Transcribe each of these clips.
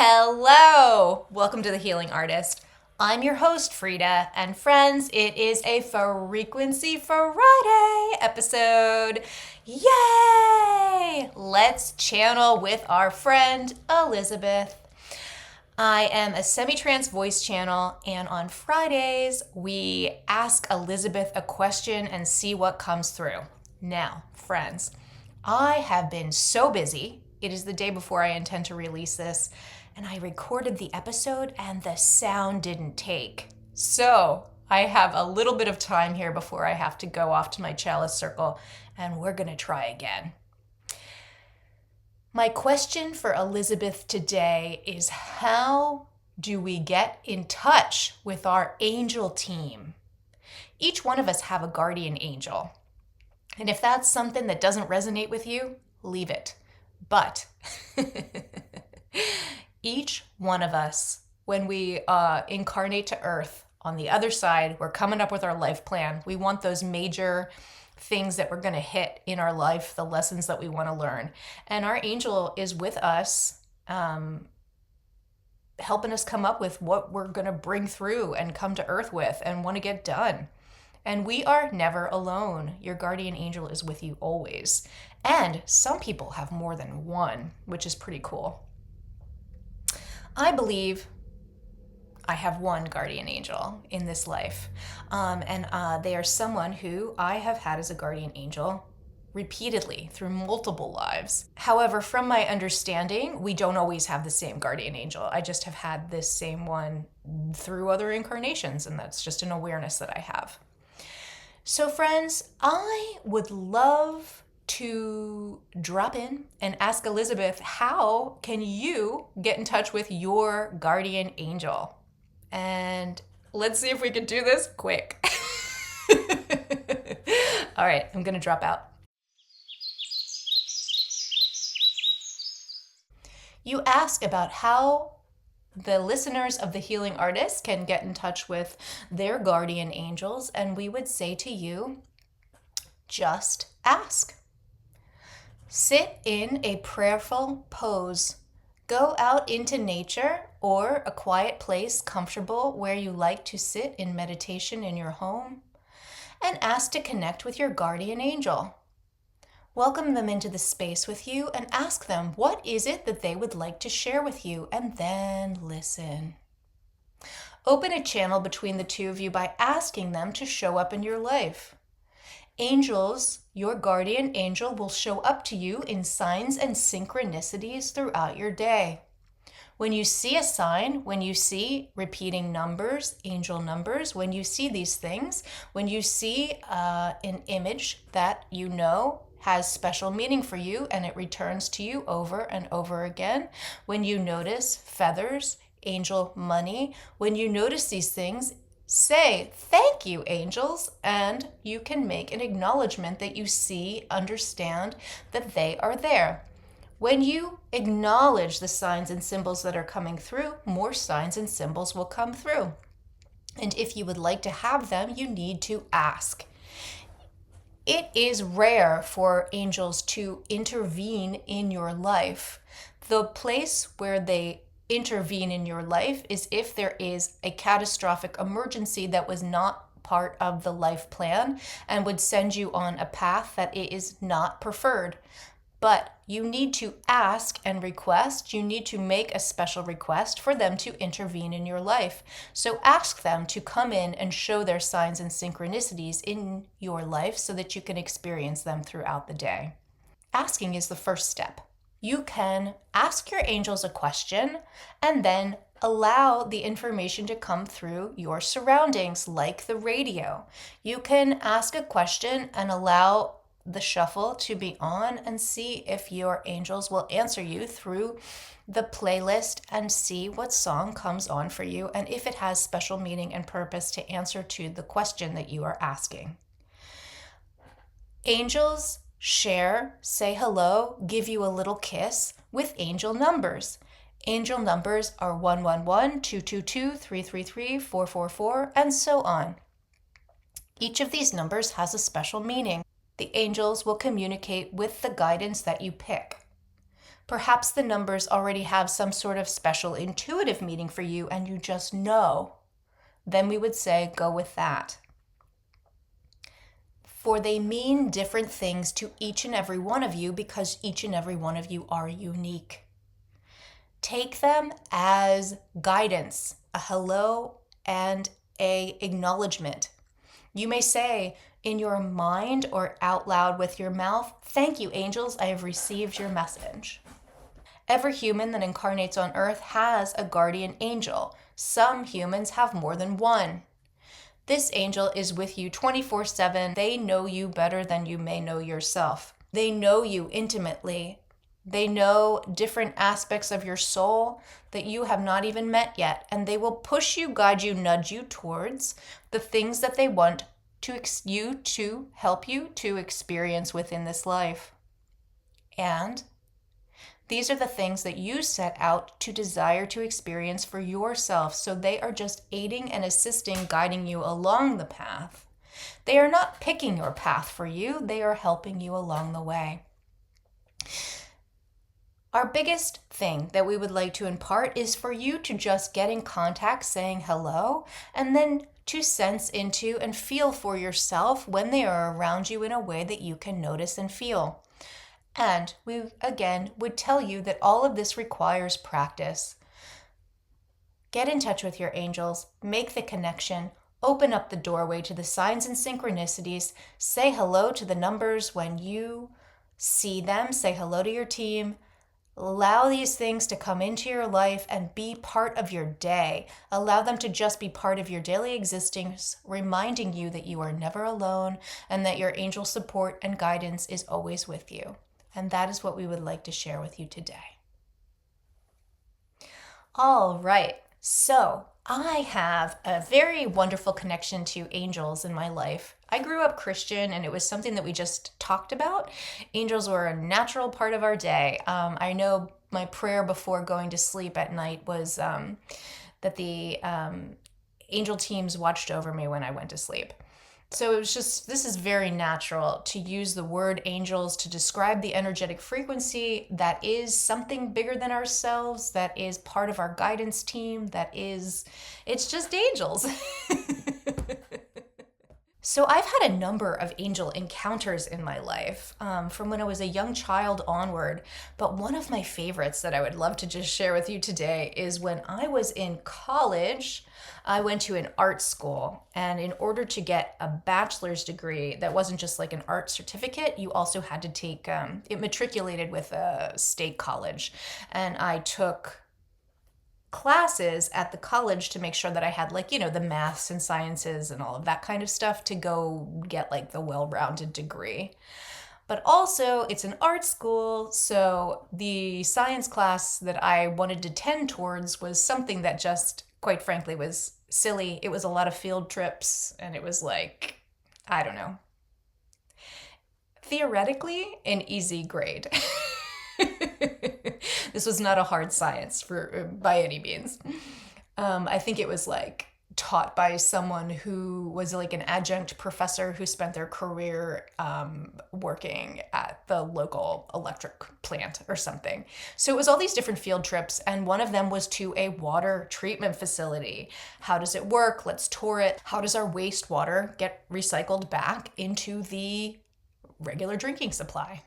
Hello! Welcome to The Healing Artist. I'm your host, Freda, and friends, it is a Frequency Friday episode. Yay! Let's channel with our friend, Elisabeth. I am a semi-trance voice channel, and on Fridays, we ask Elisabeth a question and see what comes through. Now, friends, I have been so busy. It is the day before I intend to release this, and I recorded the episode and the sound didn't take. So I have a little bit of time here before I have to go off to my chalice circle, and we're gonna try again. My question for Elisabeth today is, how do we get in touch with our angel team? Each one of us have a guardian angel. And if that's something that doesn't resonate with you, leave it. But each one of us, when we incarnate to Earth, on the other side, we're coming up with our life plan. We want those major things that we're going to hit in our life, the lessons that we want to learn. And our angel is with us, helping us come up with what we're going to bring through and come to Earth with and want to get done. And we are never alone. Your guardian angel is with you always. And some people have more than one, which is pretty cool. I believe I have one guardian angel in this life. And they are someone who I have had as a guardian angel repeatedly through multiple lives. However, from my understanding, we don't always have the same guardian angel. I just have had this same one through other incarnations, and that's just an awareness that I have. So friends, I would love to drop in and ask Elisabeth, how can you get in touch with your guardian angel? And let's see if we can do this quick. All right, I'm going to drop out. You asked about how the listeners of The Healing Artist can get in touch with their guardian angels, and we would say to you, just ask. Sit in a prayerful pose. Go out into nature or a quiet place comfortable where you like to sit in meditation in your home, and ask to connect with your guardian angel. Welcome them into the space with you and ask them what is it that they would like to share with you, and then listen. Open a channel between the two of you by asking them to show up in your life. Angels, your guardian angel, will show up to you in signs and synchronicities throughout your day. When you see a sign, when you see repeating numbers, angel numbers, when you see these things, when you see an image that you know has special meaning for you and it returns to you over and over again, when you notice feathers, angel money, when you notice these things, say, thank you, angels, and you can make an acknowledgement that you see, understand that they are there. When you acknowledge the signs and symbols that are coming through, more signs and symbols will come through. And if you would like to have them, you need to ask. It is rare for angels to intervene in your life. The place where they intervene in your life is if there is a catastrophic emergency that was not part of the life plan and would send you on a path that is not preferred. But you need to ask and request. You need to make a special request for them to intervene in your life. So ask them to come in and show their signs and synchronicities in your life so that you can experience them throughout the day. Asking is the first step. You can ask your angels a question and then allow the information to come through your surroundings, like the radio. You can ask a question and allow the shuffle to be on and see if your angels will answer you through the playlist and see what song comes on for you and if it has special meaning and purpose to answer to the question that you are asking. Angels share, say hello, give you a little kiss with angel numbers. Angel numbers are 111, 222, 333, 444, and so on. Each of these numbers has a special meaning. The angels will communicate with the guidance that you pick. Perhaps the numbers already have some sort of special intuitive meaning for you and you just know. Then we would say, go with that. For they mean different things to each and every one of you because each and every one of you are unique. Take them as guidance, a hello and a acknowledgement. You may say in your mind or out loud with your mouth, "Thank you, angels, I have received your message." Every human that incarnates on earth has a guardian angel. Some humans have more than one. This angel is with you 24/7. They know you better than you may know yourself. They know you intimately. They know different aspects of your soul that you have not even met yet, and they will push you, guide you, nudge you towards the things that they want to help you to experience within this life. And these are the things that you set out to desire to experience for yourself. So they are just aiding and assisting, guiding you along the path. They are not picking your path for you. They are helping you along the way. Our biggest thing that we would like to impart is for you to just get in contact saying hello, and then to sense into and feel for yourself when they are around you in a way that you can notice and feel. And we, again, would tell you that all of this requires practice. Get in touch with your angels, make the connection, open up the doorway to the signs and synchronicities, say hello to the numbers when you see them, say hello to your team. Allow these things to come into your life and be part of your day. Allow them to just be part of your daily existence, reminding you that you are never alone and that your angel support and guidance is always with you. And that is what we would like to share with you today. All right, so I have a very wonderful connection to angels in my life. I grew up Christian and it was something that we just talked about. Angels were a natural part of our day. I know my prayer before going to sleep at night was that the angel teams watched over me when I went to sleep. So it was just, this is very natural to use the word angels to describe the energetic frequency that is something bigger than ourselves, that is part of our guidance team, it's just angels. So I've had a number of angel encounters in my life from when I was a young child onward, but one of my favorites that I would love to just share with you today is when I was in college. I went to an art school, and in order to get a bachelor's degree that wasn't just like an art certificate, you also had to take, it matriculated with a state college, and I took classes at the college to make sure that I had like, the maths and sciences and all of that kind of stuff to go get like the well-rounded degree. But also it's an art school, so the science class that I wanted to tend towards was something that just, quite frankly, was silly. It was a lot of field trips, and it was like, I don't know, theoretically an easy grade. This was not a hard science by any means. I think it was like taught by someone who was like an adjunct professor who spent their career working at the local electric plant or something. So it was all these different field trips, and one of them was to a water treatment facility. How does it work? Let's tour it. How does our wastewater get recycled back into the regular drinking supply?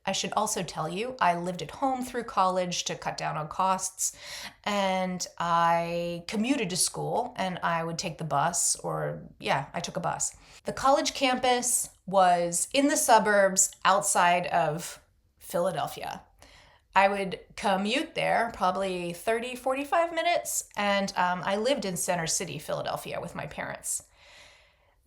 I should also tell you, I lived at home through college to cut down on costs, and I commuted to school, and I would take the bus, I took a bus. The college campus was in the suburbs outside of Philadelphia. I would commute there probably 30, 45 minutes, and I lived in Center City, Philadelphia with my parents.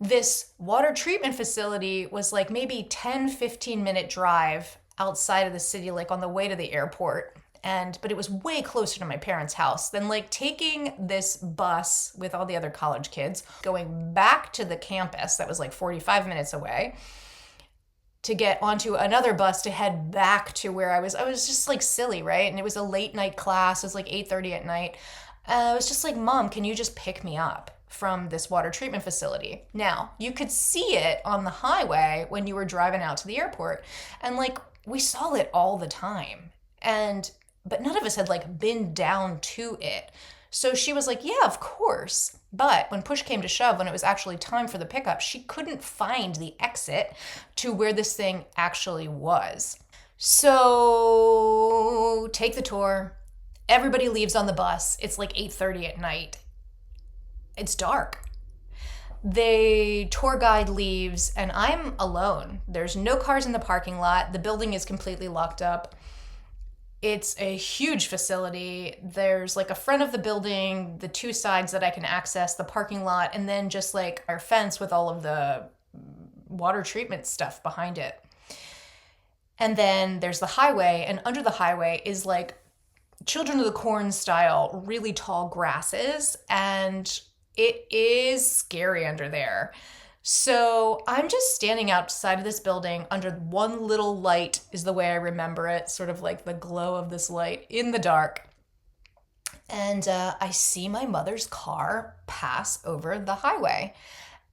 This water treatment facility was like maybe 10, 15-minute drive outside of the city, like on the way to the airport. But it was way closer to my parents' house than like taking this bus with all the other college kids, going back to the campus that was like 45 minutes away, to get onto another bus to head back to where I was. I was just like silly, right? And it was a late night class. It was like 8:30 at night. I was just like, Mom, can you just pick me up from this water treatment facility? Now, you could see it on the highway when you were driving out to the airport, and like we saw it all the time. But none of us had like been down to it. So she was like, yeah, of course. But when push came to shove, when it was actually time for the pickup, she couldn't find the exit to where this thing actually was. So take the tour. Everybody leaves on the bus. It's like 8:30 at night. It's dark. The tour guide leaves and I'm alone. There's no cars in the parking lot. The building is completely locked up. It's a huge facility. There's like a front of the building, the two sides that I can access, the parking lot, and then just like our fence with all of the water treatment stuff behind it. And then there's the highway, and under the highway is like Children of the Corn style, really tall grasses, and it is scary under there. So I'm just standing outside of this building under one little light, is the way I remember it, sort of like the glow of this light in the dark. And I see my mother's car pass over the highway.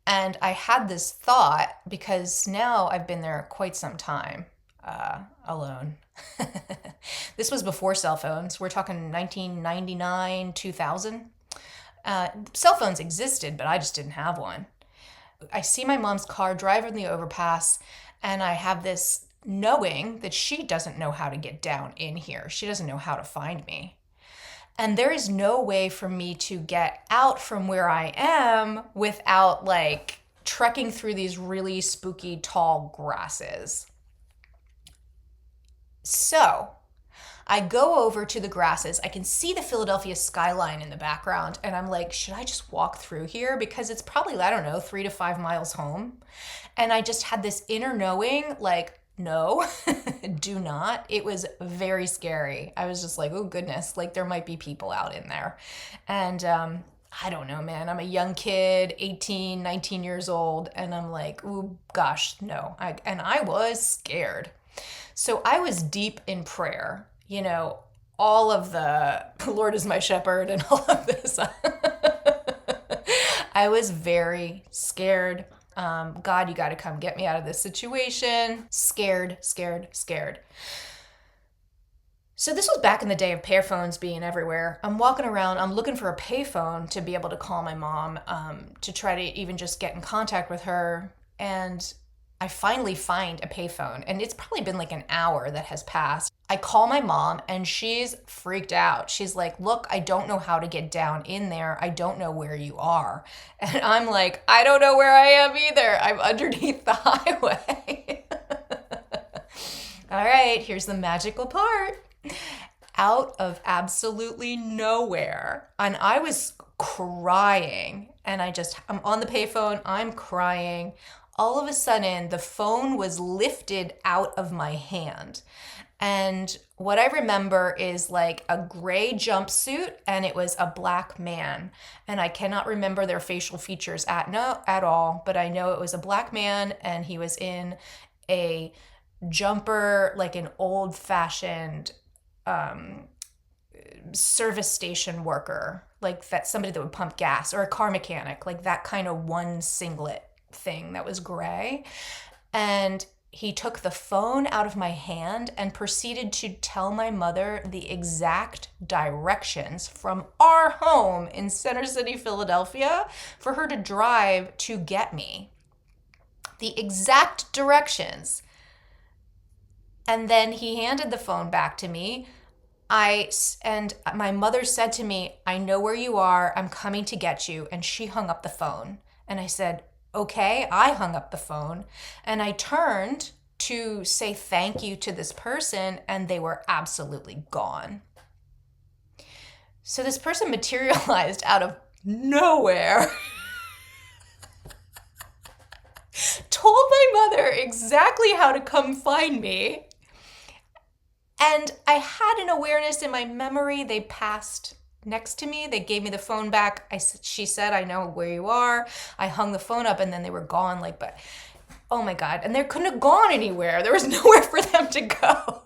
And I had this thought, because now I've been there quite some time, alone. This was before cell phones. We're talking 1999, 2000. Cell phones existed, but I just didn't have one. I see my mom's car driving the overpass, and I have this knowing that she doesn't know how to get down in here. She doesn't know how to find me. And there is no way for me to get out from where I am without like trekking through these really spooky tall grasses. So I go over to the grasses. I can see the Philadelphia skyline in the background. And I'm like, should I just walk through here? Because it's probably, I don't know, 3 to 5 miles home. And I just had this inner knowing, like, no, do not. It was very scary. I was just like, oh goodness, like there might be people out in there. And I don't know, man. I'm a young kid, 18, 19 years old. And I'm like, oh gosh, no. And I was scared. So I was deep in prayer, you know, all of the Lord is my shepherd and all of this. I was very scared. God, you got to come get me out of this situation. Scared, scared, scared. So this was back in the day of payphones being everywhere. I'm walking around, I'm looking for a payphone to be able to call my mom, to try to even just get in contact with her. And I finally find a payphone, and it's probably been like an hour that has passed. I call my mom and she's freaked out. She's like, look, I don't know how to get down in there. I don't know where you are. And I'm like, I don't know where I am either. I'm underneath the highway. All right, here's the magical part. Out of absolutely nowhere. And I was crying, and I'm on the payphone, I'm crying. All of a sudden, the phone was lifted out of my hand. And what I remember is like a gray jumpsuit, and it was a black man. And I cannot remember their facial features at all, but I know it was a black man, and he was in a jumper, like an old-fashioned service station worker, like that somebody that would pump gas, or a car mechanic, like that kind of one singlet thing that was gray. And he took the phone out of my hand and proceeded to tell my mother the exact directions from our home in Center City, Philadelphia, for her to drive to get me. The exact directions. And then he handed the phone back to me. And my mother said to me, I know where you are. I'm coming to get you. And she hung up the phone. And I said, okay. I hung up the phone, and I turned to say thank you to this person, and they were absolutely gone. So this person materialized out of nowhere, told my mother exactly how to come find me. And I had an awareness in my memory. They passed next to me. They gave me the phone back. She said, I know where you are. I hung the phone up, and then they were gone. But oh my God. And they couldn't have gone anywhere. There was nowhere for them to go.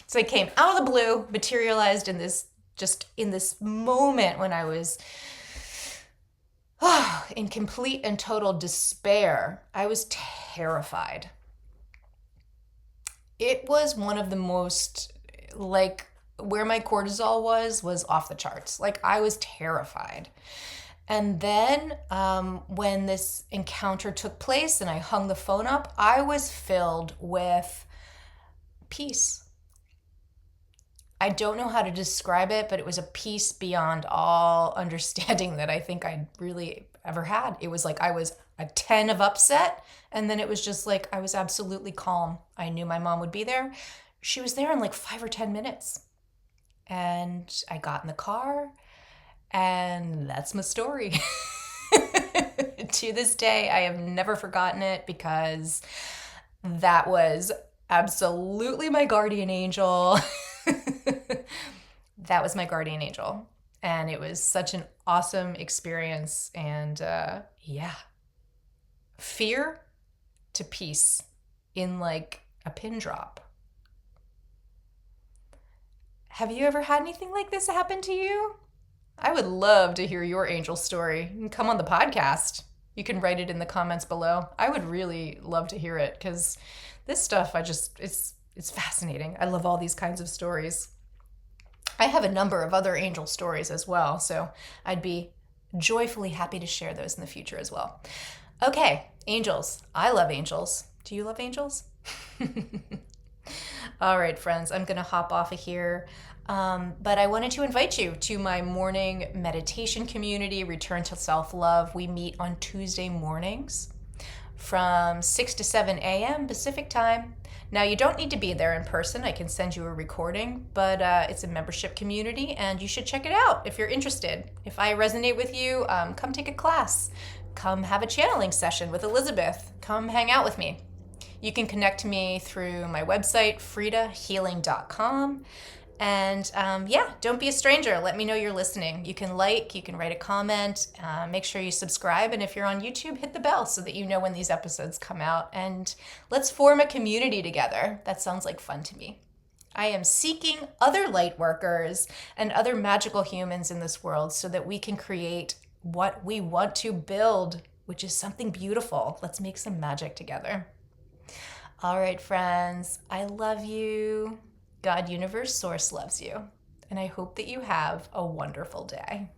So they came out of the blue, materialized in this moment when I was in complete and total despair. I was terrified. It was one of the most like where my cortisol was off the charts. Like I was terrified. And then when this encounter took place and I hung the phone up, I was filled with peace. I don't know how to describe it, but it was a peace beyond all understanding that I think I really ever had. It was like I was a 10 of upset, and then it was just like I was absolutely calm. I knew my mom would be there. She was there in like 5 or 10 minutes. And I got in the car, and that's my story. To this day, I have never forgotten it because that was absolutely my guardian angel. That was my guardian angel. And it was such an awesome experience. And yeah, fear to peace in like a pin drop. Have you ever had anything like this happen to you? I would love to hear your angel story. You can come on the podcast. You can write it in the comments below. I would really love to hear it because this stuff, it's fascinating. I love all these kinds of stories. I have a number of other angel stories as well, so I'd be joyfully happy to share those in the future as well. Okay, angels. I love angels. Do you love angels? All right, friends, I'm going to hop off of here. But I wanted to invite you to my morning meditation community, Return to Self-Love. We meet on Tuesday mornings from 6 to 7 a.m. Pacific time. Now, you don't need to be there in person. I can send you a recording, but it's a membership community, and you should check it out if you're interested. If I resonate with you, come take a class. Come have a channeling session with Elisabeth. Come hang out with me. You can connect to me through my website, fredahealing.com. And yeah, don't be a stranger. Let me know you're listening. You can like, you can write a comment, make sure you subscribe. And if you're on YouTube, hit the bell so that you know when these episodes come out. And let's form a community together. That sounds like fun to me. I am seeking other light workers and other magical humans in this world so that we can create what we want to build, which is something beautiful. Let's make some magic together. All right, friends, I love you. God, universe, source loves you. And I hope that you have a wonderful day.